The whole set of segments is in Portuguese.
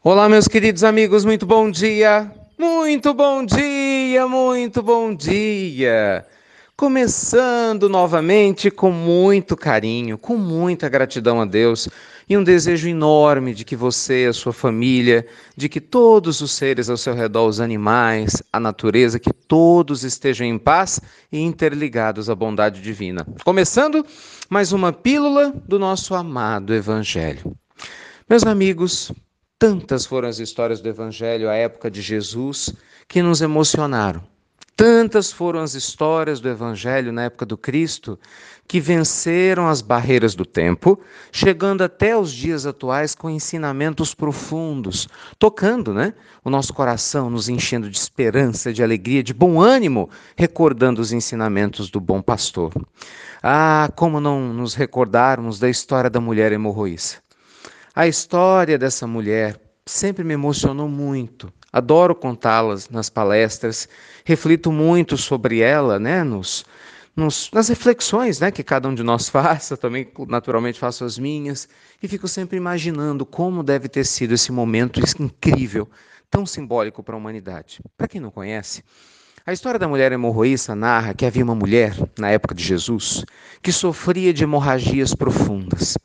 Olá, meus queridos amigos, muito bom dia! Muito bom dia, muito bom dia! Começando novamente com muito carinho, com muita gratidão a Deus e um desejo enorme de que você, a sua família, de que todos os seres ao seu redor, os animais, a natureza, que todos estejam em paz e interligados à bondade divina. Começando mais uma pílula do nosso amado Evangelho. Meus amigos, tantas foram as histórias do Evangelho à época de Jesus que nos emocionaram. Tantas foram as histórias do Evangelho na época do Cristo que venceram as barreiras do tempo, chegando até os dias atuais com ensinamentos profundos, tocando, o nosso coração, nos enchendo de esperança, de alegria, de bom ânimo, recordando os ensinamentos do bom pastor. Ah, como não nos recordarmos da história da mulher hemorroíça. A história dessa mulher sempre me emocionou muito. Adoro contá-las nas palestras, reflito muito sobre ela, nas reflexões, que cada um de nós faça, também naturalmente faço as minhas, e fico sempre imaginando como deve ter sido esse momento incrível, tão simbólico para a humanidade. Para quem não conhece, a história da mulher hemorroíça narra que havia uma mulher, na época de Jesus, que sofria de hemorragias profundas.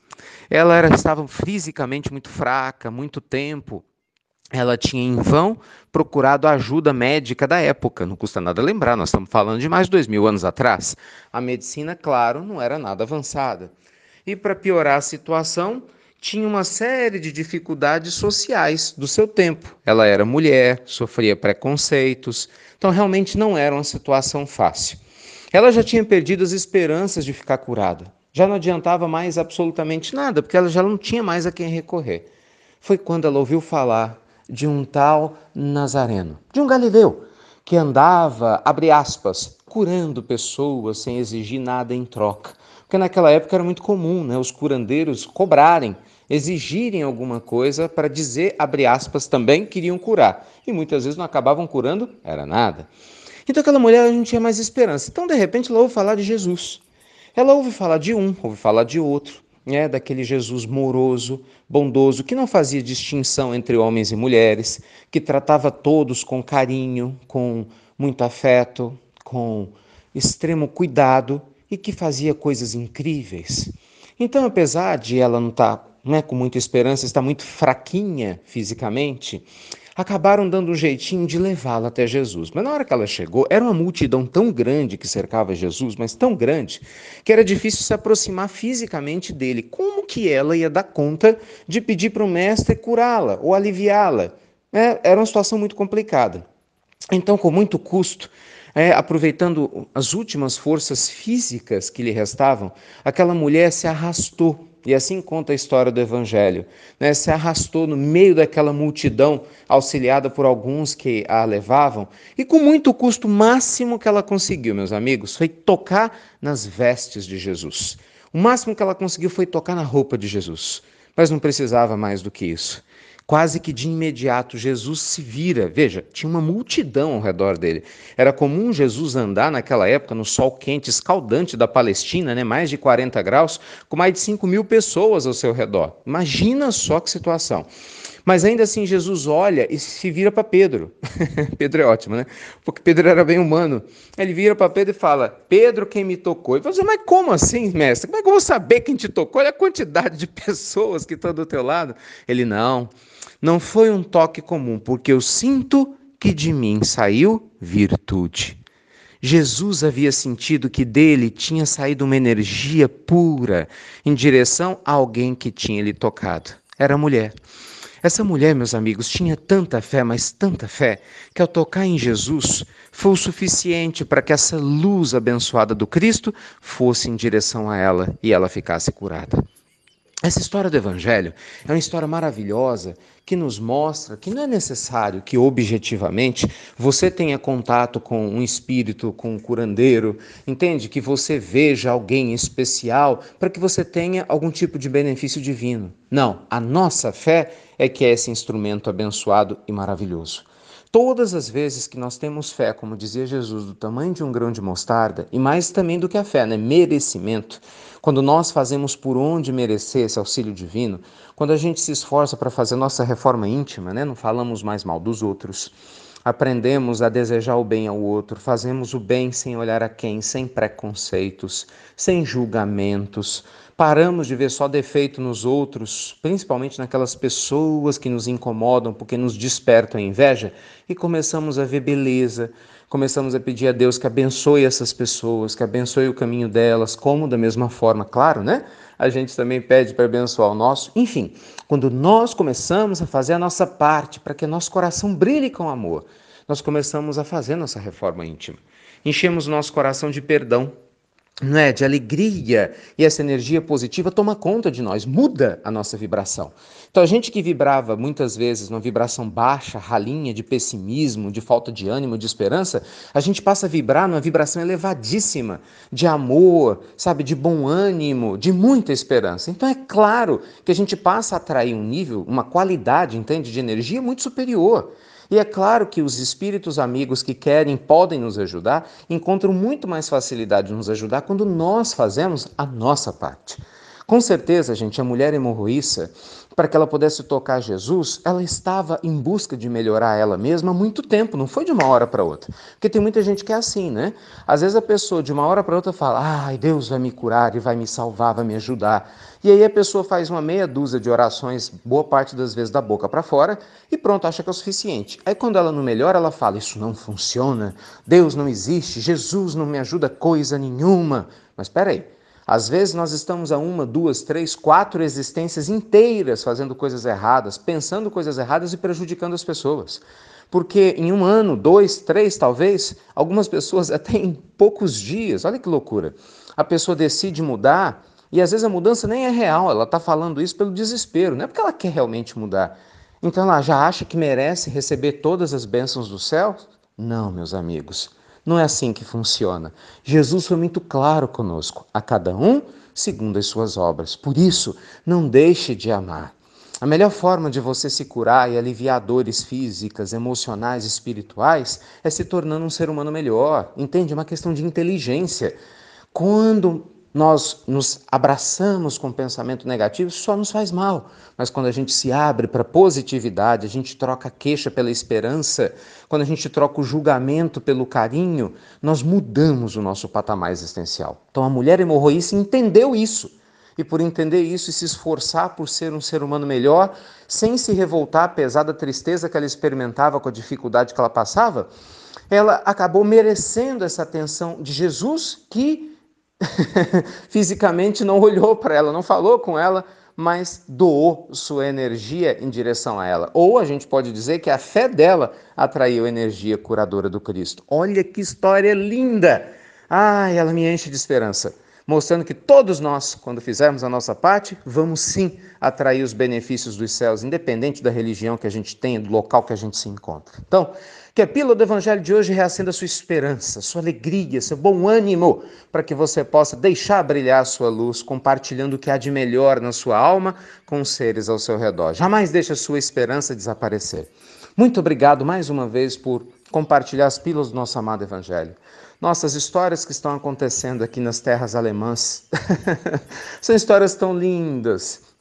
Estava fisicamente muito fraca, muito tempo. Ela tinha em vão procurado a ajuda médica da época. Não custa nada lembrar, nós estamos falando de mais de 2000 anos atrás. A medicina, claro, não era nada avançada. E para piorar a situação, tinha uma série de dificuldades sociais do seu tempo. Ela era mulher, sofria preconceitos, então realmente não era uma situação fácil. Ela já tinha perdido as esperanças de ficar curada. Já não adiantava mais absolutamente nada, porque ela já não tinha mais a quem recorrer. Foi quando ela ouviu falar de um tal Nazareno, de um galileu, que andava, abre aspas, curando pessoas sem exigir nada em troca. Porque naquela época era muito comum, os curandeiros cobrarem, exigirem alguma coisa para dizer, abre aspas, também queriam curar. E muitas vezes não acabavam curando, era nada. Então aquela mulher não tinha mais esperança. Então, de repente, ela ouve falar de Jesus. Ela ouve falar de um, ouve falar de outro, daquele Jesus moroso, bondoso, que não fazia distinção entre homens e mulheres, que tratava todos com carinho, com muito afeto, com extremo cuidado e que fazia coisas incríveis. Então, apesar de ela não estar com muita esperança, estar muito fraquinha fisicamente, acabaram dando um jeitinho de levá-la até Jesus. Mas na hora que ela chegou, era uma multidão tão grande que cercava Jesus, mas tão grande, que era difícil se aproximar fisicamente dele. Como que ela ia dar conta de pedir para o mestre curá-la ou aliviá-la? Era uma situação muito complicada. Então, com muito custo, aproveitando as últimas forças físicas que lhe restavam, aquela mulher se arrastou. E assim conta a história do Evangelho. Se arrastou no meio daquela multidão, auxiliada por alguns que a levavam, e com muito custo, máximo que ela conseguiu, meus amigos, foi tocar nas vestes de Jesus. O máximo que ela conseguiu foi tocar na roupa de Jesus. Mas não precisava mais do que isso. Quase que de imediato, Jesus se vira. Veja, tinha uma multidão ao redor dele. Era comum Jesus andar naquela época no sol quente, escaldante da Palestina, mais de 40 graus, com mais de 5.000 pessoas ao seu redor. Imagina só que situação. Mas ainda assim, Jesus olha e se vira para Pedro. Pedro é ótimo, Porque Pedro era bem humano. Ele vira para Pedro e fala: Pedro, quem me tocou? Ele fala assim: mas como assim, mestre? Como é que eu vou saber quem te tocou? Olha a quantidade de pessoas que estão do teu lado. Ele: não foi um toque comum, porque eu sinto que de mim saiu virtude. Jesus havia sentido que dele tinha saído uma energia pura em direção a alguém que tinha lhe tocado. Era a mulher. Essa mulher, meus amigos, tinha tanta fé, mas tanta fé, que ao tocar em Jesus foi o suficiente para que essa luz abençoada do Cristo fosse em direção a ela e ela ficasse curada. Essa história do Evangelho é uma história maravilhosa que nos mostra que não é necessário que objetivamente você tenha contato com um espírito, com um curandeiro, entende? Que você veja alguém especial para que você tenha algum tipo de benefício divino. Não, a nossa fé é que é esse instrumento abençoado e maravilhoso. Todas as vezes que nós temos fé, como dizia Jesus, do tamanho de um grão de mostarda, e mais também do que a fé, né? Merecimento. Quando nós fazemos por onde merecer esse auxílio divino, quando a gente se esforça para fazer nossa reforma íntima, né? Não falamos mais mal dos outros, aprendemos a desejar o bem ao outro, fazemos o bem sem olhar a quem, sem preconceitos, sem julgamentos, paramos de ver só defeito nos outros, principalmente naquelas pessoas que nos incomodam porque nos despertam a inveja, e começamos a ver beleza, começamos a pedir a Deus que abençoe essas pessoas, que abençoe o caminho delas, como da mesma forma, claro, né? A gente também pede para abençoar o nosso. Enfim, quando nós começamos a fazer a nossa parte para que nosso coração brilhe com amor, nós começamos a fazer nossa reforma íntima. Enchemos o nosso coração de perdão, não é? De alegria, e essa energia positiva toma conta de nós, muda a nossa vibração. Então a gente que vibrava muitas vezes numa vibração baixa, ralinha, de pessimismo, de falta de ânimo, de esperança, a gente passa a vibrar numa vibração elevadíssima, de amor, sabe, de bom ânimo, de muita esperança. Então é claro que a gente passa a atrair um nível, uma qualidade, entende, de energia muito superior. E é claro que os espíritos amigos que querem, podem nos ajudar, encontram muito mais facilidade de nos ajudar quando nós fazemos a nossa parte. Com certeza, gente, a mulher hemorroíça, para que ela pudesse tocar Jesus, ela estava em busca de melhorar ela mesma há muito tempo, não foi de uma hora para outra. Porque tem muita gente que é assim, né? Às vezes a pessoa de uma hora para outra fala, ai, Deus vai me curar e vai me salvar, vai me ajudar. E aí a pessoa faz uma meia dúzia de orações, boa parte das vezes da boca para fora, e pronto, acha que é o suficiente. Aí quando ela não melhora, ela fala, isso não funciona, Deus não existe, Jesus não me ajuda coisa nenhuma. Mas espera aí. Às vezes nós estamos há 1, 2, 3, 4 existências inteiras fazendo coisas erradas, pensando coisas erradas e prejudicando as pessoas. Porque em 1 ano, 2, 3 talvez, algumas pessoas até em poucos dias, olha que loucura, a pessoa decide mudar e às vezes a mudança nem é real, ela está falando isso pelo desespero, não é porque ela quer realmente mudar. Então ela já acha que merece receber todas as bênçãos do céu? Não, meus amigos. Não é assim que funciona. Jesus foi muito claro conosco, a cada um segundo as suas obras. Por isso, não deixe de amar. A melhor forma de você se curar e aliviar dores físicas, emocionais, espirituais é se tornando um ser humano melhor. Entende? É uma questão de inteligência. Quando nós nos abraçamos com pensamento negativo, isso só nos faz mal. Mas quando a gente se abre para a positividade, a gente troca a queixa pela esperança, quando a gente troca o julgamento pelo carinho, nós mudamos o nosso patamar existencial. Então a mulher hemorroísta entendeu isso. E por entender isso e se esforçar por ser um ser humano melhor, sem se revoltar apesar da tristeza que ela experimentava com a dificuldade que ela passava, ela acabou merecendo essa atenção de Jesus, que fisicamente não olhou para ela, não falou com ela, mas doou sua energia em direção a ela. Ou a gente pode dizer que a fé dela atraiu a energia curadora do Cristo. Olha que história linda! Ai, ela me enche de esperança, mostrando que todos nós, quando fizermos a nossa parte, vamos sim atrair os benefícios dos céus, independente da religião que a gente tenha, do local que a gente se encontra. Então, que a pílula do Evangelho de hoje reacenda sua esperança, sua alegria, seu bom ânimo, para que você possa deixar brilhar a sua luz, compartilhando o que há de melhor na sua alma com os seres ao seu redor. Jamais deixe a sua esperança desaparecer. Muito obrigado mais uma vez por compartilhar as pílulas do nosso amado Evangelho. Nossas histórias que estão acontecendo aqui nas terras alemãs são histórias tão lindas.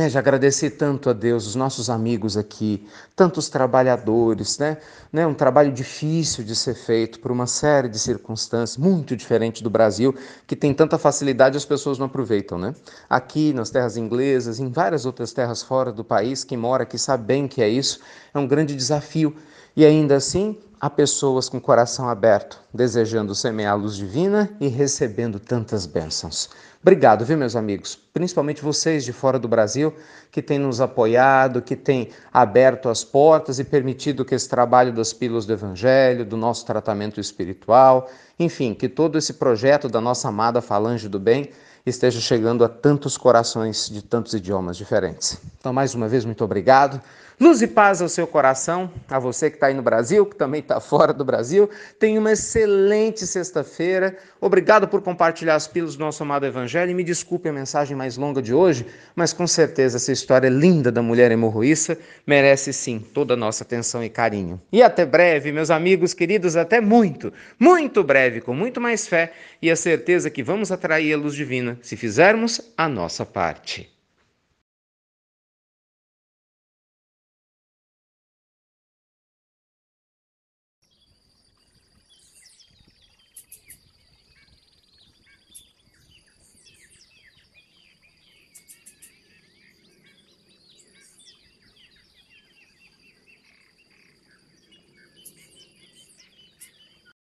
Já agradeci tanto a Deus, os nossos amigos aqui, tantos trabalhadores, né? Um trabalho difícil de ser feito por uma série de circunstâncias, muito diferente do Brasil, que tem tanta facilidade e as pessoas não aproveitam, né? Aqui nas terras inglesas, em várias outras terras fora do país, quem mora aqui sabe bem que é isso, é um grande desafio. E ainda assim, há pessoas com o coração aberto, desejando semear a luz divina e recebendo tantas bênçãos. Obrigado, viu, meus amigos? Principalmente vocês de fora do Brasil, que têm nos apoiado, que têm aberto as portas e permitido que esse trabalho das pílulas do Evangelho, do nosso tratamento espiritual, enfim, que todo esse projeto da nossa amada Falange do Bem esteja chegando a tantos corações de tantos idiomas diferentes. Então, mais uma vez, muito obrigado. Luz e paz ao seu coração, a você que está aí no Brasil, que também está fora do Brasil. Tenha uma excelente sexta-feira. Obrigado por compartilhar as pílulas do nosso amado Evangelho. E me desculpe a mensagem mais longa de hoje, mas com certeza essa história linda da mulher hemorroíça merece sim toda a nossa atenção e carinho. E até breve, meus amigos queridos, até muito, muito breve, com muito mais fé e a certeza que vamos atrair a luz divina se fizermos a nossa parte.